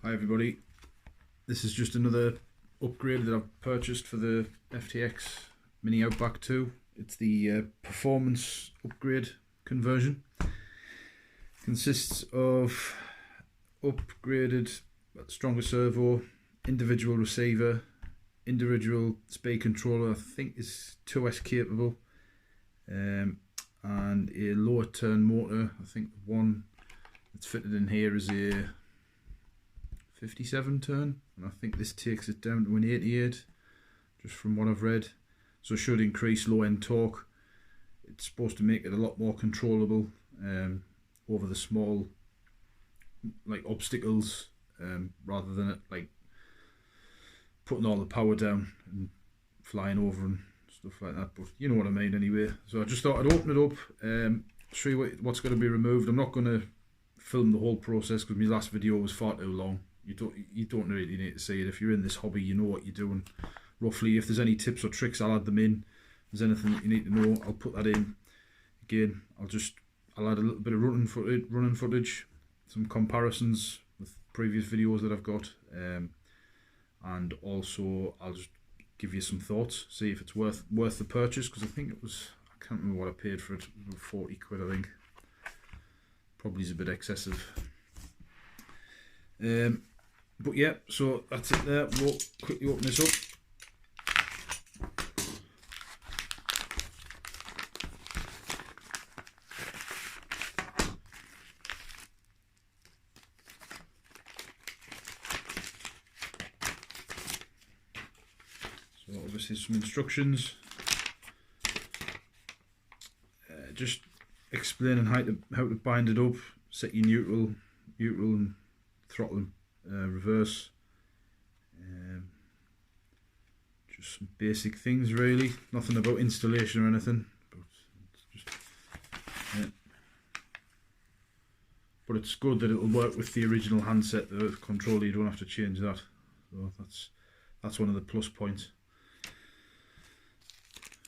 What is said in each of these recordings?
Hi everybody, this is just another upgrade that I've purchased for the FTX Mini Outback 2. It's the performance upgrade conversion. Consists of upgraded stronger servo, individual receiver, individual speed controller, I think is 2S capable, and a lower turn motor. I think the one that's fitted in here is a 57 turn, and I think this takes it down to an 88 just from what I've read, so it should increase low end torque. It's supposed to make it a lot more controllable over the small obstacles, rather than it putting all the power down and flying over and stuff like that, but you know what I mean anyway. So I just thought I'd open it up, show you what's going to be removed. I'm not going to film the whole process because my last video was far too long. You don't really need to see it. If you're in this hobby, you know what you're doing roughly. If there's any tips or tricks, I'll add them in. If there's anything that you need to know, I'll put that in. Again, I'll add a little bit of running footage, some comparisons with previous videos that I've got, and also I'll just give you some thoughts, see if it's worth the purchase, because I think it was, I can't remember what I paid for it, 40 quid I think. Probably is a bit excessive. But yeah, so that's it there. We'll quickly open this up. So obviously some instructions, just explaining how to bind it up, set your neutral and throttle and reverse. Just some basic things really, nothing about installation or anything, but it's just, yeah. But it's good that it'll work with the original handset, the controller. You don't have to change that, so that's one of the plus points.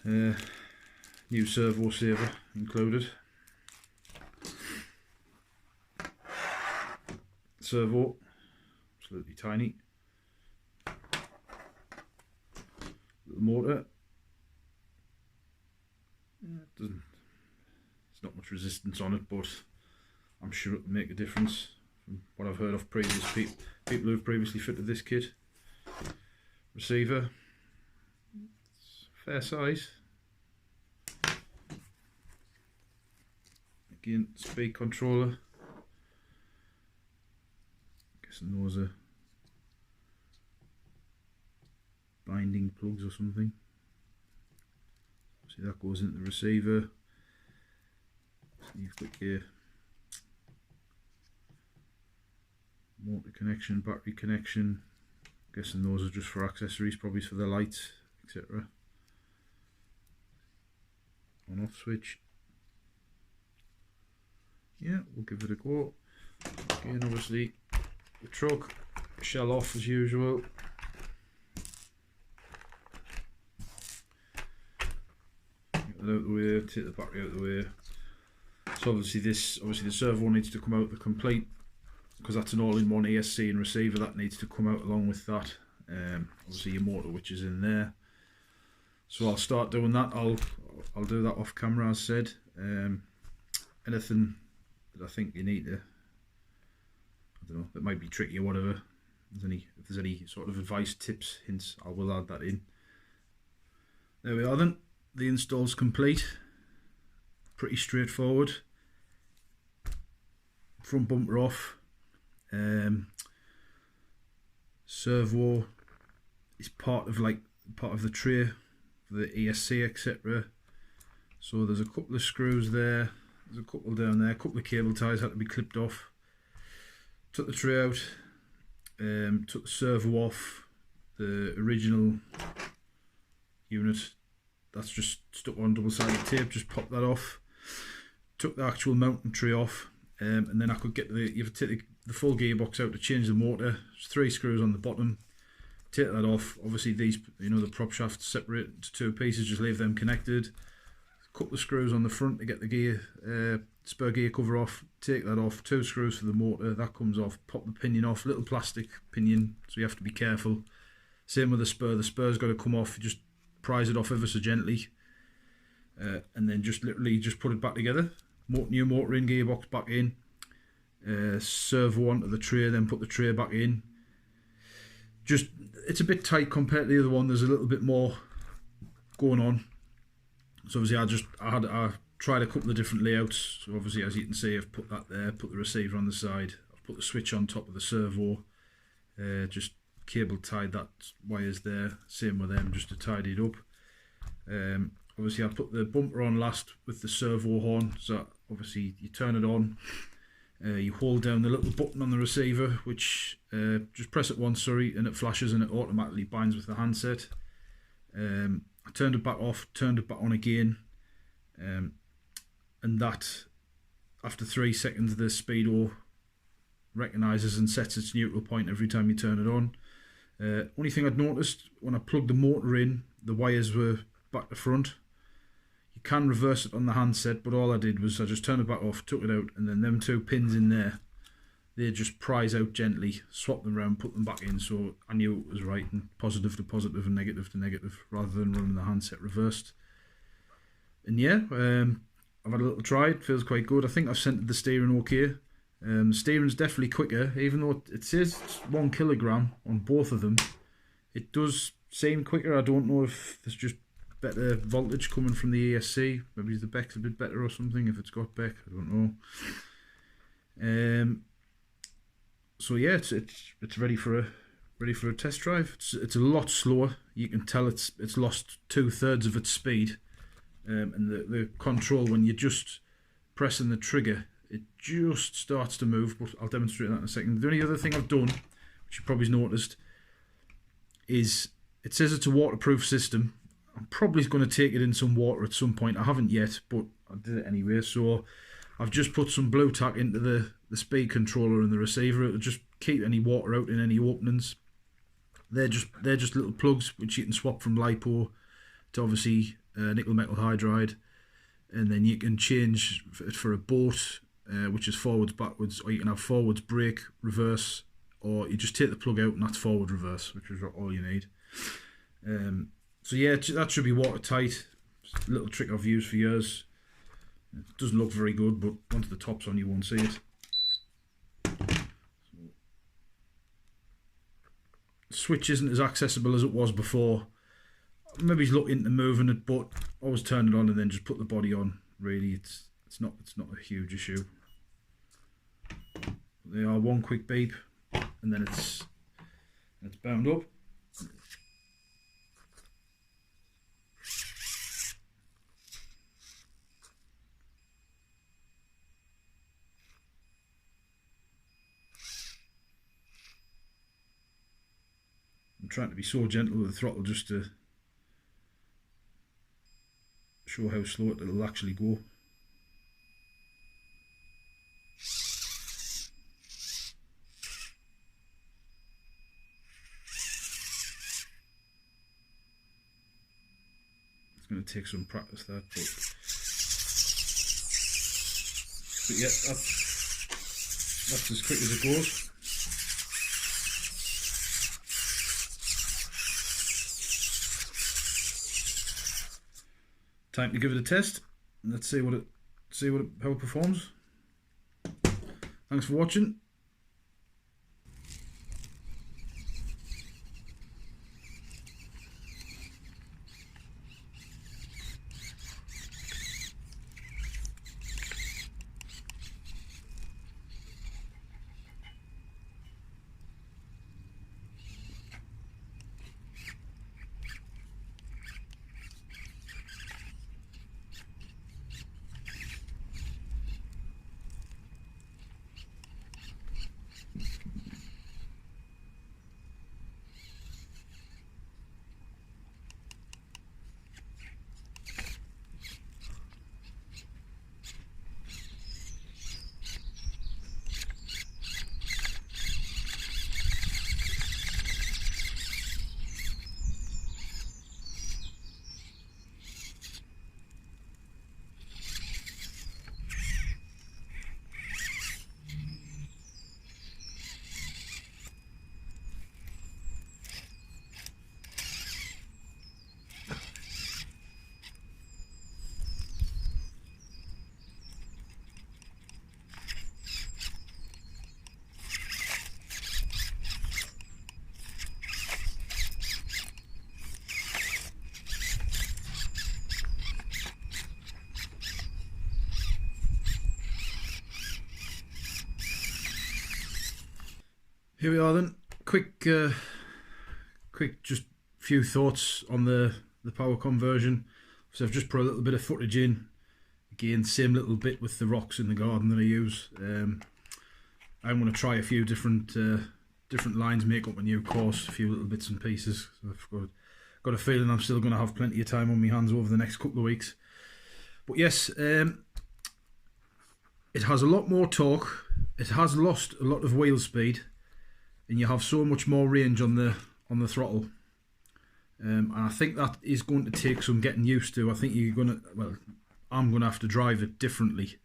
New servo saver included. Servo, absolutely tiny. Little motor. There's not much resistance on it, but I'm sure it'll make a difference from what I've heard of previous people who've previously fitted this kit. Receiver, it's fair size. Again, speed controller. Guessing those are binding plugs or something. See, that goes into the receiver. So you've got your motor connection, battery connection. Guessing those are just for accessories, probably for the lights, etc. On off switch. Yeah, we'll give it a go. Again, obviously the truck, shell off as usual. Get that out of the way, take the battery out of the way. So obviously the servo needs to come out the complete, because that's an all-in-one ESC and receiver, that needs to come out along with that. Obviously your motor, which is in there. So I'll start doing that. I'll do that off camera as said. Anything that I think you need to, I don't know, that might be tricky or whatever, if there's any sort of advice, tips, hints, I will add that in. There we are then, the install's complete. Pretty straightforward. Front bumper off. Servo is part of the tray for the ESC, etc. So there's a couple of screws there. There's a couple down there, a couple of cable ties had to be clipped off. Took the tray out, took the servo off, the original unit, that's just stuck on double-sided tape, just popped that off. Took the actual mounting tray off, and then I could get you have to take the full gearbox out to change the motor. There's 3 screws on the bottom. Take that off. Obviously these, the prop shafts separate into 2 pieces, just leave them connected. Couple of screws on the front to get the spur gear cover off, take that off, 2 screws for the motor, that comes off, pop the pinion off, little plastic pinion, so you have to be careful. Same with the spur's got to come off, you just prise it off ever so gently, and then just literally just put it back together. New motor in, gearbox back in, servo onto the tray, then put the tray back in. Just, it's a bit tight compared to the other one, there's a little bit more going on. So obviously I tried a couple of different layouts. So obviously, as you can see, I've put that there, put the receiver on the side, I've put the switch on top of the servo, just cable tied that wires there, same with them, just to tidy it up. Obviously I put the bumper on last with the servo horn, so obviously you turn it on, you hold down the little button on the receiver, which just press it once, and it flashes and it automatically binds with the handset. I turned it back off, turned it back on again, and that, after 3 seconds, the speedo recognises and sets its neutral point every time you turn it on. Only thing I'd noticed, when I plugged the motor in, the wires were back to front. You can reverse it on the handset, but all I did was I just turned it back off, took it out, and then them 2 pins in there, they just prise out gently, swap them around, put them back in, so I knew it was right, and positive to positive and negative to negative, rather than running the handset reversed. And yeah, I've had a little try, it feels quite good. I think I've centered the steering okay. The steering's definitely quicker, even though it says it's 1 kilogram on both of them. It does seem quicker. I don't know if there's just better voltage coming from the ESC. Maybe the Beck's a bit better or something, if it's got Beck, I don't know. So yeah, it's ready for a test drive. It's a lot slower. You can tell it's lost 2/3 of its speed, and the control, when you're just pressing the trigger, it just starts to move. But I'll demonstrate that in a second. The only other thing I've done, which you probably noticed, is it says it's a waterproof system. I'm probably going to take it in some water at some point. I haven't yet, but I did it anyway. So I've just put some blue tack into the speed controller and the receiver. It'll just keep any water out in any openings. They're just little plugs which you can swap from LiPo to obviously nickel metal hydride, and then you can change for a boat, which is forwards, backwards, or you can have forwards, brake, reverse, or you just take the plug out and that's forward reverse, which is all you need. So yeah, that should be watertight. It's a little trick I've used for years. It doesn't look very good, but once the top's on you won't see it. The switch isn't as accessible as it was before. Maybe he's looking into moving it, but always turn it on and then just put the body on. Really, it's not a huge issue. They are 1 quick beep, and then it's bound up. I'm trying to be so gentle with the throttle just to show how slow it'll actually go. It's going to take some practice, that, but yeah, that's as quick as it goes. Time to give it a test. Let's see how it performs. Thanks for watching. Here we are then. Quick just few thoughts on the power conversion. So I've just put a little bit of footage in. Again, same little bit with the rocks in the garden that I use. I'm going to try a few different lines, make up a new course, a few little bits and pieces. So I've got a feeling I'm still going to have plenty of time on my hands over the next couple of weeks. But yes, it has a lot more torque. It has lost a lot of wheel speed, and you have so much more range on the throttle. And I think that is going to take some getting used to. I think you're going to, well, I'm going to have to drive it differently.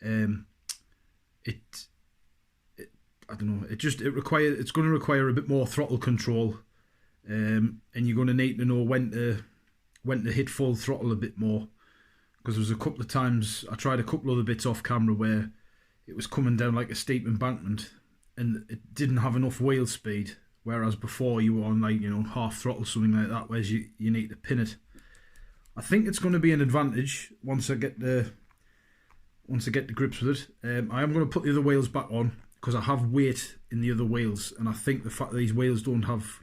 I don't know. It's going to require a bit more throttle control, and you're going to need to know when to hit full throttle a bit more. Because there was a couple of times I tried a couple other bits off camera where it was coming down like a steep embankment, and it didn't have enough wheel speed. Whereas before you were on, like, you know, half throttle, something like that, whereas you need to pin it. I think it's going to be an advantage once I get the grips with it. I am going to put the other wheels back on because I have weight in the other wheels, and I think the fact that these wheels don't have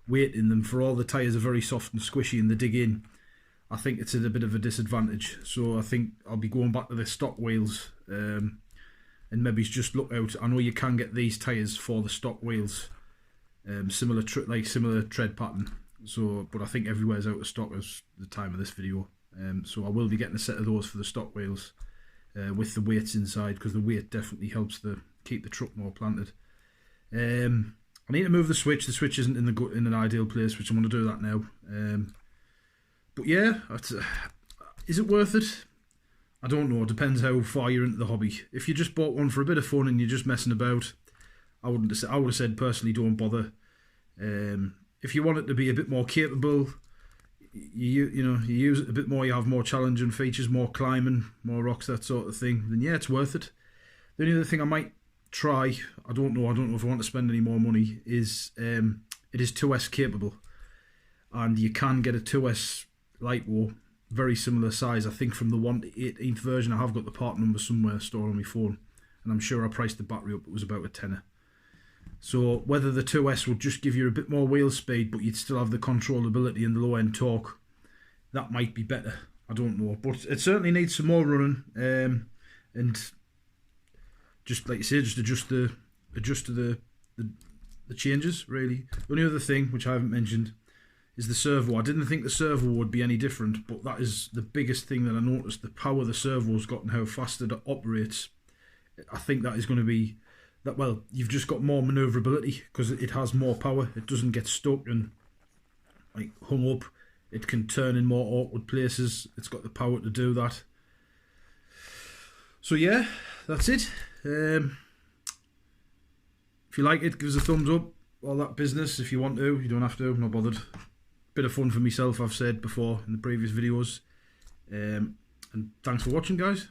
weight in them, for all the tyres are very soft and squishy and they dig in, I think it's at a bit of a disadvantage. So I think I'll be going back to the stock wheels, and maybe just look out. I know you can get these tyres for the stock wheels, similar tread pattern. So, but I think everywhere's out of stock as the time of this video. So I will be getting a set of those for the stock wheels, with the weights inside, because the weight definitely helps to keep the truck more planted. I need to move the switch. The switch isn't in an ideal place, which I'm going to do that now. But yeah, is it worth it? I don't know. It depends how far you're into the hobby. If you just bought one for a bit of fun and you're just messing about, I would have said personally, don't bother. If you want it to be a bit more capable, you use it a bit more, you have more challenging features, more climbing, more rocks, that sort of thing, then yeah, it's worth it. The only other thing I might try, I don't know if I want to spend any more money, is it is 2S capable, and you can get a 2S Lightwo, very similar size, I think from the 1/18th version. I have got the part number somewhere stored on my phone, and I'm sure I priced the battery up, it was about a tenner. So whether the 2S would just give you a bit more wheel speed, but you'd still have the controllability and the low end torque, that might be better. I don't know, but it certainly needs some more running, and just like you say, just adjust to the changes really. The only other thing which I haven't mentioned is the servo. I didn't think the servo would be any different, but that is the biggest thing that I noticed. The power the servo's got and how fast it operates. I think that is going to be that. Well, you've just got more manoeuvrability because it has more power. It doesn't get stuck and like hung up. It can turn in more awkward places. It's got the power to do that. So yeah, that's it. If you like it, give us a thumbs up. All that business. If you want to, you don't have to. I'm not bothered. Bit of fun for myself, I've said before in the previous videos. And thanks for watching, guys.